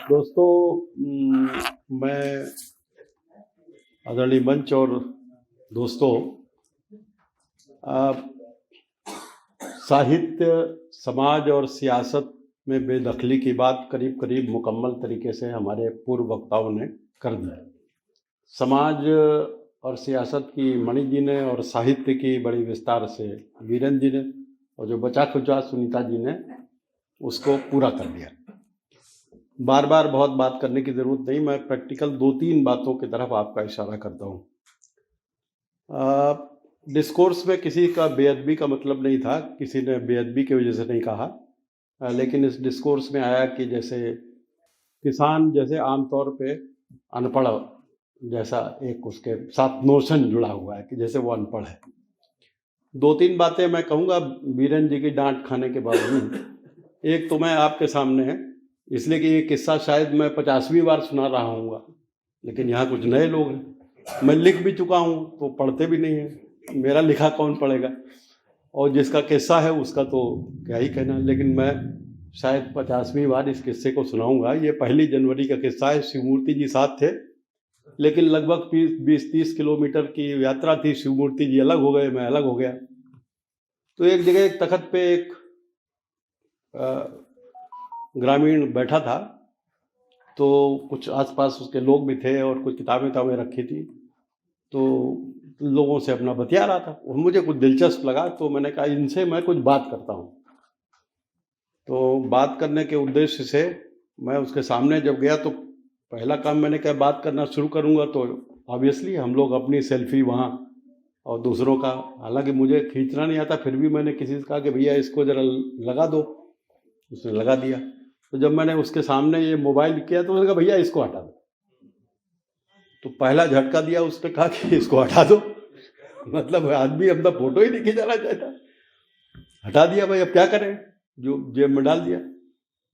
दोस्तों, मैं आदरणीय मंच और दोस्तों, साहित्य, समाज और सियासत में बेदखली की बात करीब करीब मुकम्मल तरीके से हमारे पूर्व वक्ताओं ने कर दी। समाज और सियासत की मणि जी ने और साहित्य की बड़ी विस्तार से वीरेंद्र जी ने, और जो बचा खुचा सुनीता जी ने उसको पूरा कर दिया। बार बार बहुत बात करने की ज़रूरत नहीं, मैं प्रैक्टिकल 2-3 बातों की तरफ आपका इशारा करता हूँ। डिस्कोर्स में किसी का बेअदबी का मतलब नहीं था, किसी ने बेअदबी की वजह से नहीं कहा, लेकिन इस डिस्कोर्स में आया कि जैसे किसान जैसे आमतौर पे अनपढ़ जैसा एक उसके साथ नोशन जुड़ा हुआ है कि जैसे वो अनपढ़ है। 2-3 बातें मैं कहूँगा वीरेंद्र जी की डांट खाने के बावजूद। एक तो मैं आपके सामने है इसलिए कि ये किस्सा शायद मैं 50वीं बार सुना रहा हूँगा, लेकिन यहाँ कुछ नए लोग हैं। मैं लिख भी चुका हूँ तो पढ़ते भी नहीं हैं, मेरा लिखा कौन पढ़ेगा, और जिसका किस्सा है उसका तो क्या ही कहना। लेकिन मैं शायद 50वीं बार इस किस्से को सुनाऊंगा। ये 1 जनवरी का किस्सा है। शिवमूर्ति जी साथ थे, लेकिन लगभग 20-30 किलोमीटर की यात्रा थी। शिवमूर्ति जी अलग हो गए, मैं अलग हो गया। तो एक जगह एक तख्त पे एक ग्रामीण बैठा था, तो कुछ आसपास उसके लोग भी थे और कुछ किताबें रखी थी, तो लोगों से अपना बतिया रहा था। और मुझे कुछ दिलचस्प लगा तो मैंने कहा इनसे मैं कुछ बात करता हूँ। तो बात करने के उद्देश्य से मैं उसके सामने जब गया तो पहला काम मैंने कहा बात करना शुरू करूँगा तो ऑब्वियसली हम लोग अपनी सेल्फी वहाँ और दूसरों का, हालांकि मुझे खींचना नहीं आता, फिर भी मैंने किसी से कहा कि भैया इसको ज़रा लगा दो। उसने लगा दिया। तो जब मैंने उसके सामने ये मोबाइल किया तो उसने कहा भैया इसको हटा दो। तो पहला झटका दिया, उसने कहा कि इसको हटा दो। मतलब आदमी अपना फोटो ही नहीं खिंचाना चाहता। हटा दिया भाई, अब क्या करें, जो जेब में डाल दिया।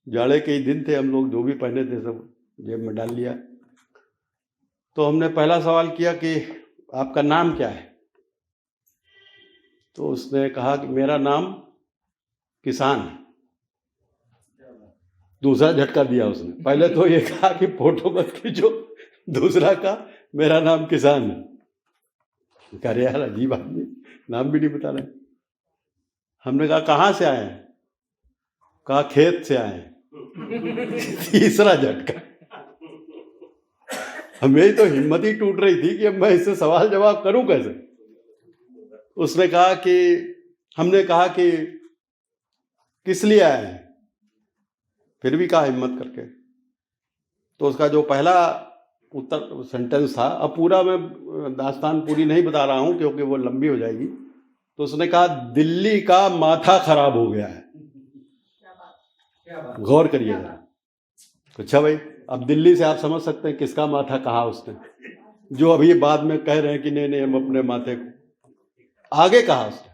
जाड़े के ही दिन थे, हम लोग जो भी पहने थे सब जेब में डाल लिया। तो हमने पहला सवाल किया कि आपका नाम क्या है। तो उसने कहा कि मेरा नाम किसान है। दूसरा झटका दिया उसने। पहले तो ये कहा कि फोटो मत खींचो, दूसरा कहा मेरा नाम किसान है। कह रहे यार अजीब आदमी, नाम भी नहीं बता रहे। हमने कहा कहाँ से आए हैं, कहा खेत से आए हैं। तीसरा झटका। मेरी तो हिम्मत ही टूट रही थी कि अब मैं इससे सवाल जवाब करूं कैसे। उसने कहा कि, हमने कहा कि किस लिए आए हैं, फिर भी कहा हिम्मत करके। तो उसका जो पहला उत्तर सेंटेंस था, अब पूरा मैं दास्तान पूरी नहीं बता रहा हूं क्योंकि वो लंबी हो जाएगी। तो उसने कहा दिल्ली का माथा खराब हो गया है। गौर करिएगा। अच्छा भाई, अब दिल्ली से आप समझ सकते हैं किसका माथा कहा उसने, जो अभी बाद में कह रहे हैं कि नहीं हम अपने माथे को। आगे कहा उसने,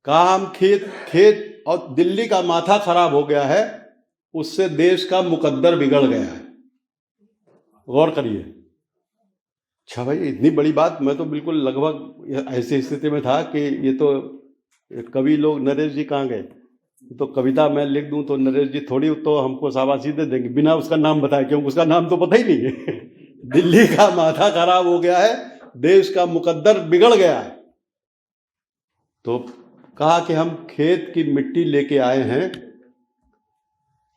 कहा हम खेत और दिल्ली का माथा खराब हो गया है, उससे देश का मुकद्दर बिगड़ गया है। गौर करिए। अच्छा भाई, इतनी बड़ी बात। मैं तो बिल्कुल लगभग ऐसी स्थिति में था कि ये तो कवि लोग, नरेश जी कहाँ गए, तो कविता मैं लिख दूं तो नरेश जी थोड़ी तो हमको शाबाशी दे देंगे बिना उसका नाम बताए, क्योंकि उसका नाम तो पता ही नहीं है। दिल्ली का माथा खराब हो गया है, देश का मुकद्दर बिगड़ गया है। तो कहा कि हम खेत की मिट्टी लेके आए हैं,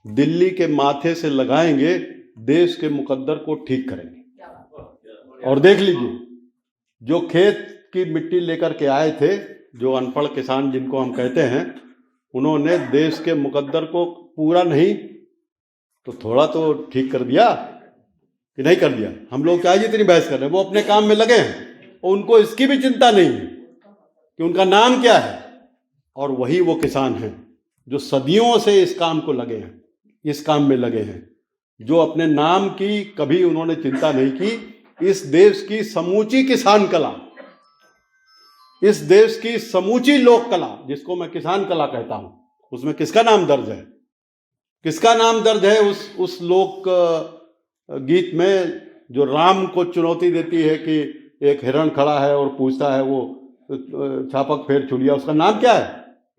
दिल्ली के माथे से लगाएंगे, देश के मुकद्दर को ठीक करेंगे। और देख लीजिए, जो खेत की मिट्टी लेकर के आए थे, जो अनपढ़ किसान जिनको हम कहते हैं, उन्होंने देश के मुकद्दर को पूरा नहीं तो थोड़ा तो ठीक कर दिया कि नहीं कर दिया। हम लोग क्या जितनी बहस कर रहे हैं, वो अपने काम में लगे हैं और उनको इसकी भी चिंता नहीं है कि उनका नाम क्या है। और वही वो किसान हैं जो सदियों से इस काम को लगे हैं, इस काम में लगे हैं, जो अपने नाम की कभी उन्होंने चिंता नहीं की। इस देश की समूची किसान कला, इस देश की समूची लोक कला, जिसको मैं किसान कला कहता हूं, उसमें किसका नाम दर्ज है, किसका नाम दर्ज है उस लोक गीत में जो राम को चुनौती देती है कि एक हिरण खड़ा है और पूछता है वो छापक फेर चुड़िया, उसका नाम क्या है,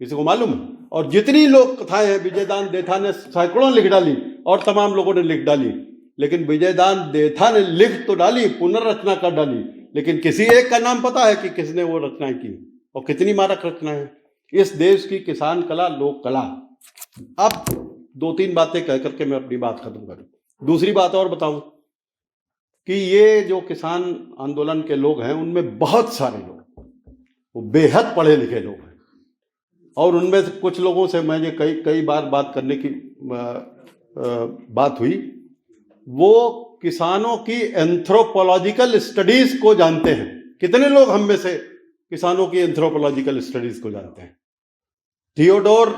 किसी को मालूम है? और जितनी लोक कथाएं हैं, विजयदान देथा ने सैकड़ों लिख डाली, और तमाम लोगों ने लिख डाली, लेकिन विजयदान देथा ने लिख तो डाली, पुनर्रचना कर डाली, लेकिन किसी एक का नाम पता है कि किसने वो रचनाएं की और कितनी मारक रचनाएं। इस देश की किसान कला, लोक कला। अब 2-3 बातें कह करके मैं अपनी बात खत्म करूं। दूसरी बात और बताऊं कि ये जो किसान आंदोलन के लोग हैं, उनमें बहुत सारे लोग वो बेहद पढ़े लिखे लोग हैं, और उनमें से कुछ लोगों से मैंने कई बार बात करने की बात हुई। वो किसानों की एंथ्रोपोलॉजिकल स्टडीज को जानते हैं। कितने लोग हम में से किसानों की एंथ्रोपोलॉजिकल स्टडीज को जानते हैं? थियोडोर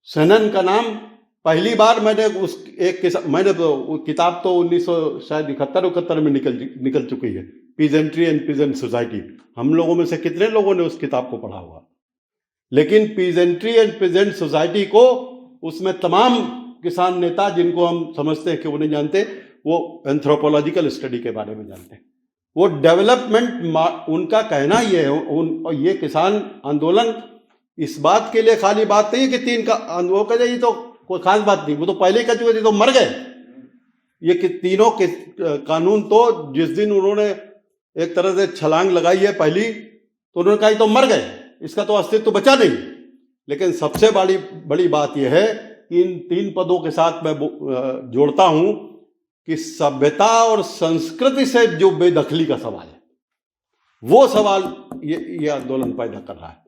सेनन का नाम पहली बार मैंने वो किताब तो 1971 में निकल चुकी है, पीजेंट्री एंड पीजेंट सोसाइटी। हम लोगों में से कितने लोगों ने उस किताब को पढ़ा हुआ? लेकिन पीजेंट्री एंड पीजेंट सोसाइटी को उसमें तमाम किसान नेता जिनको हम समझते हैं कि वो नहीं जानते, वो एंथ्रोपोलॉजिकल स्टडी के बारे में जानते हैं। वो डेवलपमेंट, उनका कहना ये है, ये किसान आंदोलन इस बात के लिए खाली बात नहीं है कि 3 का वो कह जाए तो कोई खास बात नहीं, वो तो पहले कह चुके थे, तो मर गए। ये कि तीनों के कानून तो जिस दिन उन्होंने एक तरह से छलांग लगाई है पहली, तो उन्होंने कहा तो मर गए, इसका तो अस्तित्व तो बचा नहीं। लेकिन सबसे बड़ी बात यह है कि इन 3 पदों के साथ मैं जोड़ता हूं कि सभ्यता और संस्कृति से जो बेदखली का सवाल है, वो सवाल ये आंदोलन पैदा कर रहा है।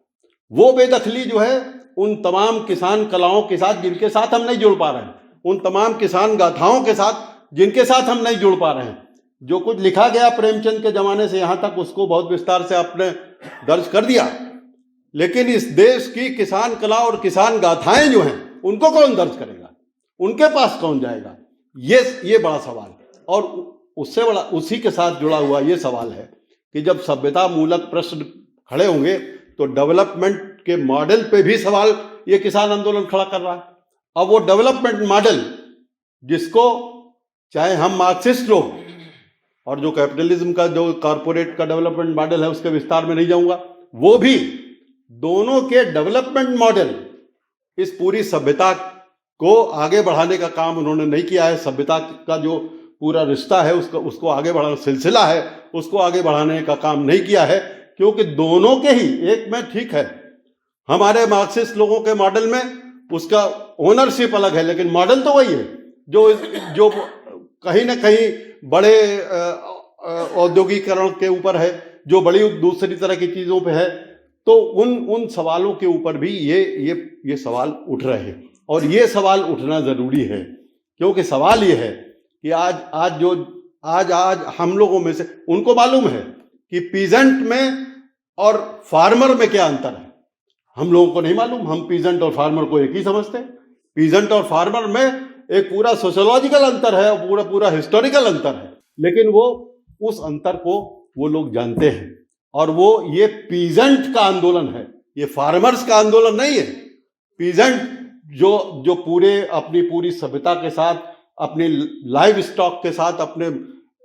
वो बेदखली जो है उन तमाम किसान कलाओं के साथ जिनके साथ हम नहीं जुड़ पा रहे हैं, उन तमाम किसान गाथाओं के साथ जिनके साथ हम नहीं जुड़ पा रहे हैं। जो कुछ लिखा गया प्रेमचंद के जमाने से यहां तक, उसको बहुत विस्तार से आपने दर्ज कर दिया, लेकिन इस देश की किसान कला और किसान गाथाएं जो हैं, उनको कौन दर्ज करेगा? उनके पास कौन जाएगा? ये बड़ा सवाल। और उससे बड़ा, उसी के साथ जुड़ा हुआ ये सवाल है कि जब सभ्यता मूलक प्रश्न खड़े होंगे तो डेवलपमेंट के मॉडल पे भी सवाल ये किसान आंदोलन खड़ा कर रहा है। अब वो डेवलपमेंट मॉडल जिसको चाहे हम मार्क्सिस्ट लोग, और जो कैपिटलिज्म का जो कॉर्पोरेट का डेवलपमेंट मॉडल है उसके विस्तार में नहीं जाऊंगा, वो भी दोनों के डेवलपमेंट मॉडल इस पूरी सभ्यता को आगे बढ़ाने का काम उन्होंने नहीं किया है। सभ्यता का जो पूरा रिश्ता है उसको आगे बढ़ाना, सिलसिला है, उसको आगे बढ़ाने का काम नहीं किया है, क्योंकि दोनों के ही, एक में ठीक है हमारे मार्क्सिस्ट लोगों के मॉडल में उसका ओनरशिप अलग है, लेकिन मॉडल तो वही है जो कहीं ना कहीं बड़े औद्योगिकरण के ऊपर है, जो बड़ी दूसरी तरह की चीजों पे है। तो उन सवालों के ऊपर भी ये सवाल उठ रहे हैं, और ये सवाल उठना जरूरी है, क्योंकि सवाल ये है कि आज हम लोगों में से उनको मालूम है कि पीजेंट में और फार्मर में क्या अंतर है। हम लोगों को नहीं मालूम, हम पीजेंट और फार्मर को एक ही समझते हैं। पीजेंट और फार्मर में एक पूरा सोशियोलॉजिकल अंतर है और पूरा हिस्टोरिकल अंतर है, लेकिन वो उस अंतर को वो लोग जानते हैं, और वो ये पीजेंट का आंदोलन है, ये फार्मर्स का आंदोलन नहीं है। पीजेंट जो अपनी पूरी सभ्यता के साथ, अपनी लाइव स्टॉक के साथ, अपने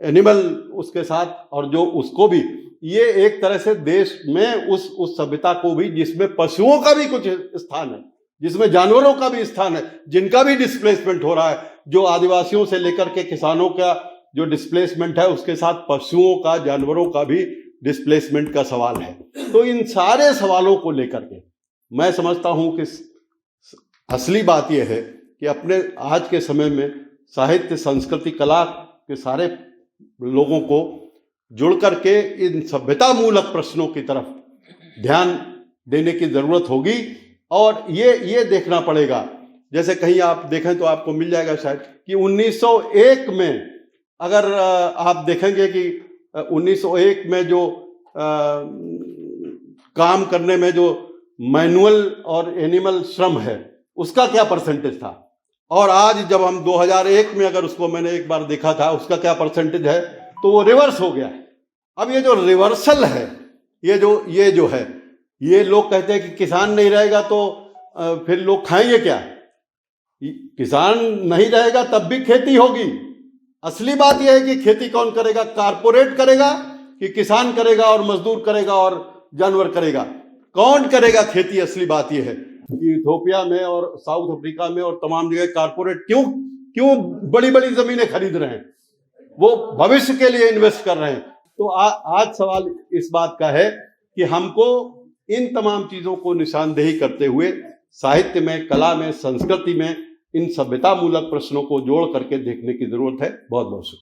एनिमल उसके साथ, और जो उसको भी, ये एक तरह से देश में उस सभ्यता को भी, जिसमें पशुओं का भी कुछ स्थान है, जिसमें जानवरों का भी स्थान है, जिनका भी डिस्प्लेसमेंट हो रहा है, जो आदिवासियों से लेकर के किसानों का जो डिस्प्लेसमेंट है, उसके साथ पशुओं का, जानवरों का भी डिस्प्लेसमेंट का सवाल है। तो इन सारे सवालों को लेकर के मैं समझता हूं कि असली बात यह है कि अपने आज के समय में साहित्य, संस्कृति, कला के सारे लोगों को जुड़ करके इन सभ्यता मूलक प्रश्नों की तरफ ध्यान देने की जरूरत होगी। और ये देखना पड़ेगा, जैसे कहीं आप देखें तो आपको मिल जाएगा शायद कि 1901 में, अगर आप देखेंगे कि 1901 में जो काम करने में जो मैनुअल और एनिमल श्रम है, उसका क्या परसेंटेज था, और आज जब हम 2001 में, अगर उसको मैंने एक बार देखा था, उसका क्या परसेंटेज है, तो वो रिवर्स हो गया है। अब ये जो रिवर्सल है, ये जो है, ये लोग कहते हैं कि किसान नहीं रहेगा तो फिर लोग खाएंगे क्या? किसान नहीं रहेगा तब भी खेती होगी। असली बात यह है कि खेती कौन करेगा? कारपोरेट करेगा कि किसान करेगा और मजदूर करेगा और जानवर करेगा? कौन करेगा खेती? असली बात यह है। कि इथियोपिया में और साउथ अफ्रीका में और तमाम जगह कारपोरेट क्यों बड़ी बड़ी जमीनें खरीद रहे हैं, वो भविष्य के लिए इन्वेस्ट कर रहे हैं। तो आज सवाल इस बात का है कि हमको इन तमाम चीजों को निशानदेही करते हुए साहित्य में, कला में, संस्कृति में इन सभ्यता मूलक प्रश्नों को जोड़ करके देखने की जरूरत है। बहुत बहुत शुक्रिया।